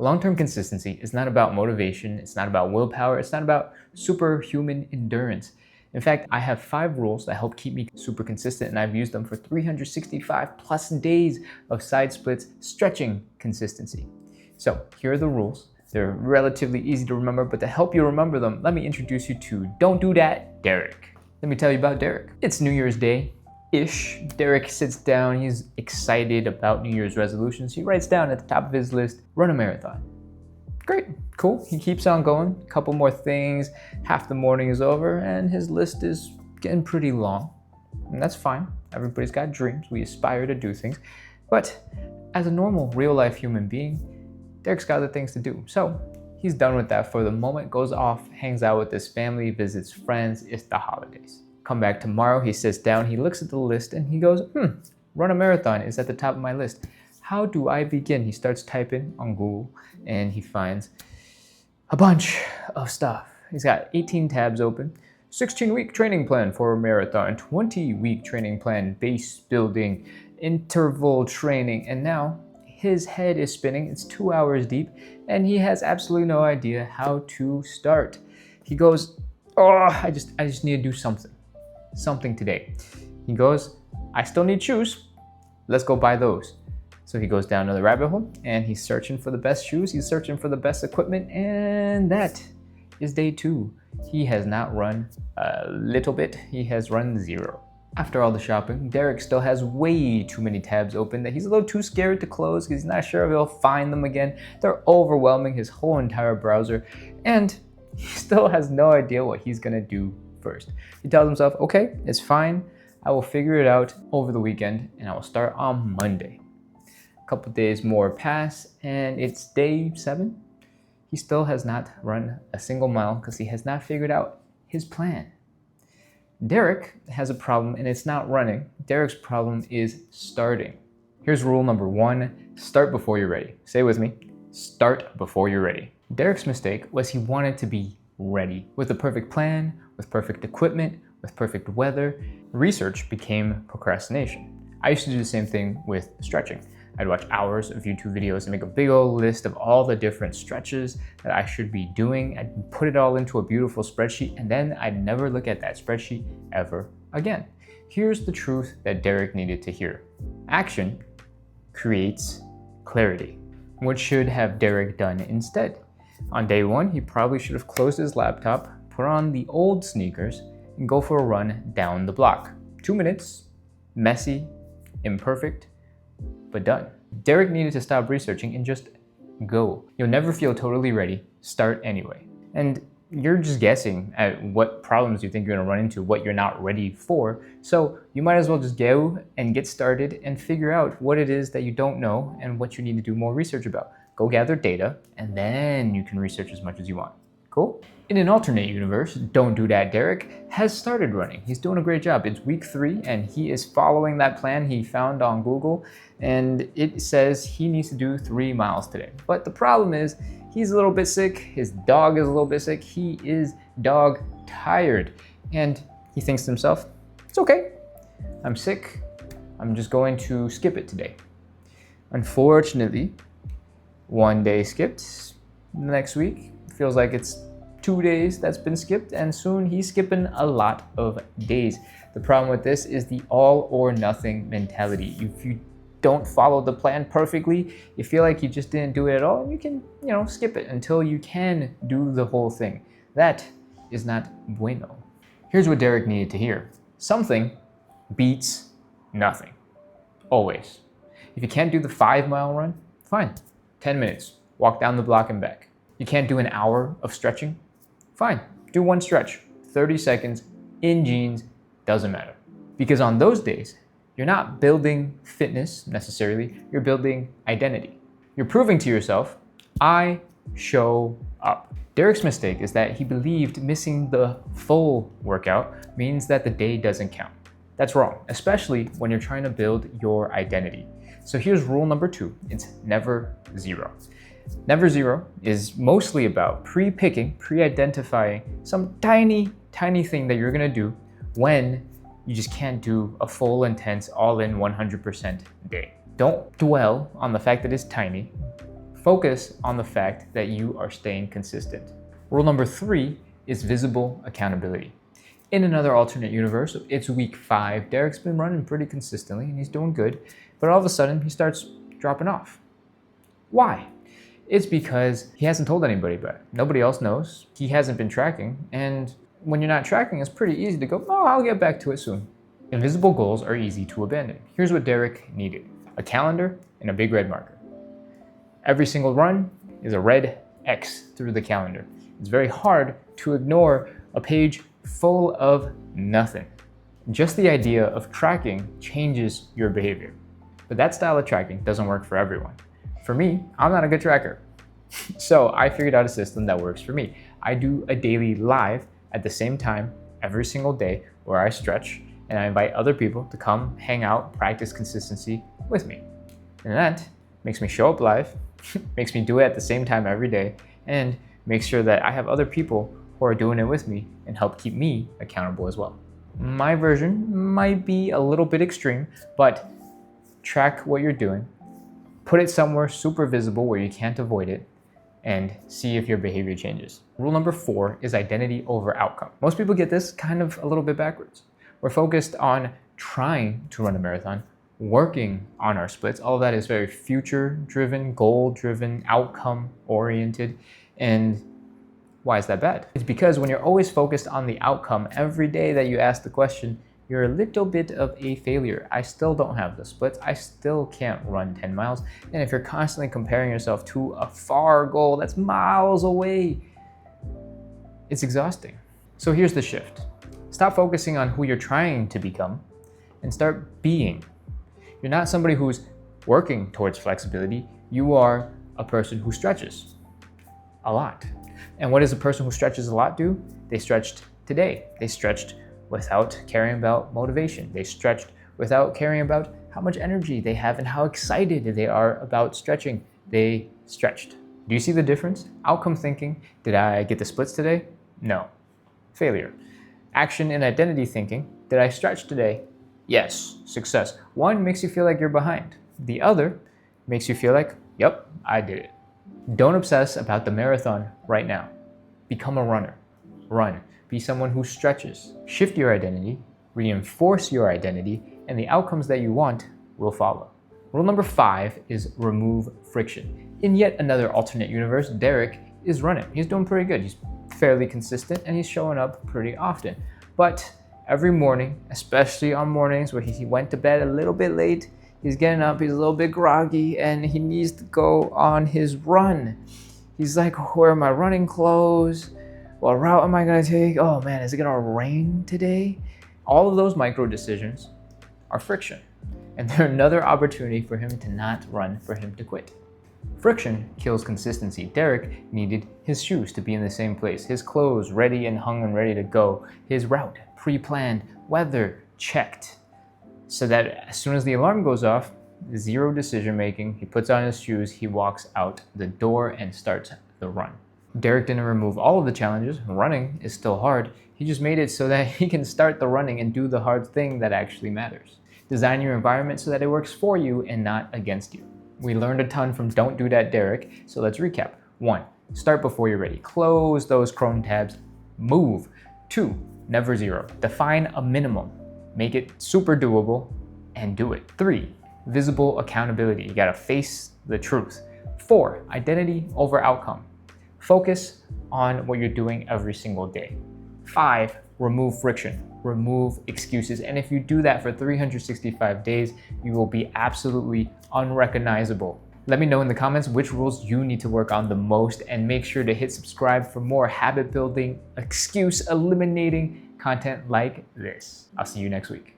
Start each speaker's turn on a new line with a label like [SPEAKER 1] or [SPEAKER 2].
[SPEAKER 1] Long-term consistency is not about motivation, it's not about willpower, it's not about superhuman endurance. In fact, I have 5 rules that help keep me super consistent, and I've used them for 365 plus days of side splits stretching consistency. So here are the rules. They're relatively easy to remember, but to help you remember them, let me introduce you to Don't Do That, Derek. Let me tell you about Derek. It's New Year's Day-ish. Derek sits down, he's excited about New Year's resolutions. He writes down at the top of his list, run a marathon. Great, cool. He keeps on going, a couple more things, half the morning is over, and his list is getting pretty long. And that's fine. Everybody's got dreams. We aspire to do things. But as a normal, real-life human being, Derek's got other things to do. So he's done with that for the moment, goes off, hangs out with his family, visits friends. It's the holidays. Come back tomorrow, he sits down, he looks at the list, and he goes, run a marathon is at the top of my list. How do I begin? He starts typing on Google, and he finds a bunch of stuff. He's got 18 tabs open, 16-week training plan for a marathon, 20-week training plan, base building, interval training, and now his head is spinning. It's 2 hours deep, and he has absolutely no idea how to start. He goes, I just need to do something today. He goes, I still need shoes. Let's go buy those. So he goes down to the rabbit hole, and he's searching for the best shoes. He's searching for the best equipment, and that is day 2. He has not run a little bit. He has run 0. After all the shopping, Derek still has way too many tabs open that he's a little too scared to close because he's not sure if he'll find them again. They're overwhelming his whole entire browser, and he still has no idea what he's gonna do first. He tells himself, okay, it's fine. I will figure it out over the weekend, and I will start on Monday. A couple days more pass, and it's day 7. He still has not run a single mile because he has not figured out his plan. Derek has a problem, and it's not running. Derek's problem is starting. Here's rule number 1, start before you're ready. Say it with me, start before you're ready. Derek's mistake was he wanted to be ready. With the perfect plan, with perfect equipment, with perfect weather, research became procrastination. I used to do the same thing with stretching. I'd watch hours of YouTube videos and make a big old list of all the different stretches that I should be doing. I'd put it all into a beautiful spreadsheet, and then I'd never look at that spreadsheet ever again. Here's the truth that Derek needed to hear. Action creates clarity. What should have Derek done instead? On day 1, he probably should have closed his laptop, put on the old sneakers, and go for a run down the block. 2 minutes, messy, imperfect, but done. Derek needed to stop researching and just go. You'll never feel totally ready. Start anyway. And you're just guessing at what problems you think you're gonna run into, what you're not ready for. So you might as well just go and get started and figure out what it is that you don't know and what you need to do more research about. Go gather data, and then you can research as much as you want. Cool? In an alternate universe, Don't Do That Derek has started running. He's doing a great job. It's week 3, and he is following that plan he found on Google, and it says he needs to do 3 miles today. But the problem is, he's a little bit sick, his dog is a little bit sick, he is dog tired, and he thinks to himself, it's okay, I'm sick, I'm just going to skip it today. Unfortunately, 1 day skipped, next week feels like it's 2 days that's been skipped, and soon he's skipping a lot of days. The problem with this is the all or nothing mentality. If you don't follow the plan perfectly, you feel like you just didn't do it at all, and you can, skip it until you can do the whole thing. That is not bueno. Here's what Derek needed to hear. Something beats nothing. Always. If you can't do the 5-mile run, fine. 10 minutes. Walk down the block and back. You can't do an hour of stretching? Fine. Do 1 stretch. 30 seconds, in jeans, doesn't matter. Because on those days, you're not building fitness necessarily, you're building identity. You're proving to yourself, I show up. Derek's mistake is that he believed missing the full workout means that the day doesn't count. That's wrong, especially when you're trying to build your identity. So here's rule number 2, it's never zero. Never zero is mostly about pre-picking, pre-identifying some tiny thing that you're gonna do when you just can't do a full, intense, all-in 100% day. Don't dwell on the fact that it's tiny. Focus on the fact that you are staying consistent. Rule number 3 is visible accountability. In another alternate universe, it's week 5. Derek's been running pretty consistently and he's doing good, but all of a sudden he starts dropping off. Why? It's because he hasn't told anybody about it. Nobody else knows. He hasn't been tracking, and when you're not tracking, it's pretty easy to go, oh, I'll get back to it soon. Invisible goals are easy to abandon. Here's what Derek needed: a calendar and a big red marker. Every single run is a red X through the calendar. It's very hard to ignore a page full of nothing. Just the idea of tracking changes your behavior. But that style of tracking doesn't work for everyone. For me, I'm not a good tracker. So I figured out a system that works for me. I do a daily live at the same time every single day where I stretch, and I invite other people to come hang out, practice consistency with me. And that makes me show up live, makes me do it at the same time every day, and makes sure that I have other people who are doing it with me and help keep me accountable as well. My version might be a little bit extreme, but track what you're doing, put it somewhere super visible where you can't avoid it, and see if your behavior changes. Rule number 4 is identity over outcome. Most people get this kind of a little bit backwards. We're focused on trying to run a marathon, working on our splits. All of that is very future-driven, goal-driven, outcome-oriented. And why is that bad? It's because when you're always focused on the outcome, every day that you ask the question, you're a little bit of a failure. I still don't have the splits. I still can't run 10 miles. And if you're constantly comparing yourself to a far goal that's miles away, it's exhausting. So here's the shift. Stop focusing on who you're trying to become and start being. You're not somebody who's working towards flexibility. You are a person who stretches a lot. And what does a person who stretches a lot do? They stretched today. They stretched without caring about motivation. They stretched without caring about how much energy they have and how excited they are about stretching. They stretched. Do you see the difference? Outcome thinking, did I get the splits today? No. Failure. Action and identity thinking, did I stretch today? Yes. Success. One makes you feel like you're behind. The other makes you feel like, yep, I did it. Don't obsess about the marathon right now. Become a runner. Run. Be someone who stretches. Shift your identity, reinforce your identity, and the outcomes that you want will follow. Rule number 5 is remove friction. In yet another alternate universe, Derek is running. He's doing pretty good. He's fairly consistent and he's showing up pretty often. But every morning, especially on mornings where he went to bed a little bit late, he's getting up, he's a little bit groggy, and he needs to go on his run. He's like, where are my running clothes? What route am I gonna take? Oh man, is it gonna rain today? All of those micro decisions are friction. And they're another opportunity for him to not run, for him to quit. Friction kills consistency. Derek needed his shoes to be in the same place, his clothes ready and hung and ready to go, his route pre-planned, weather checked, so that as soon as the alarm goes off, zero decision making, he puts on his shoes, he walks out the door and starts the run. Derek didn't remove all of the challenges. Running is still hard. He just made it so that he can start the running and do the hard thing that actually matters. Design your environment so that it works for you and not against you. We learned a ton from Don't Do That Derek, so let's recap. 1, start before you're ready. Close those Chrome tabs. Move. 2, never zero. Define a minimum. Make it super doable and do it. 3, visible accountability. You gotta face the truth. 4, identity over outcome. Focus on what you're doing every single day. 5, remove friction. Remove excuses. And if you do that for 365 days, you will be absolutely unrecognizable. Let me know in the comments which rules you need to work on the most, and make sure to hit subscribe for more habit building, excuse eliminating content like this. I'll see you next week.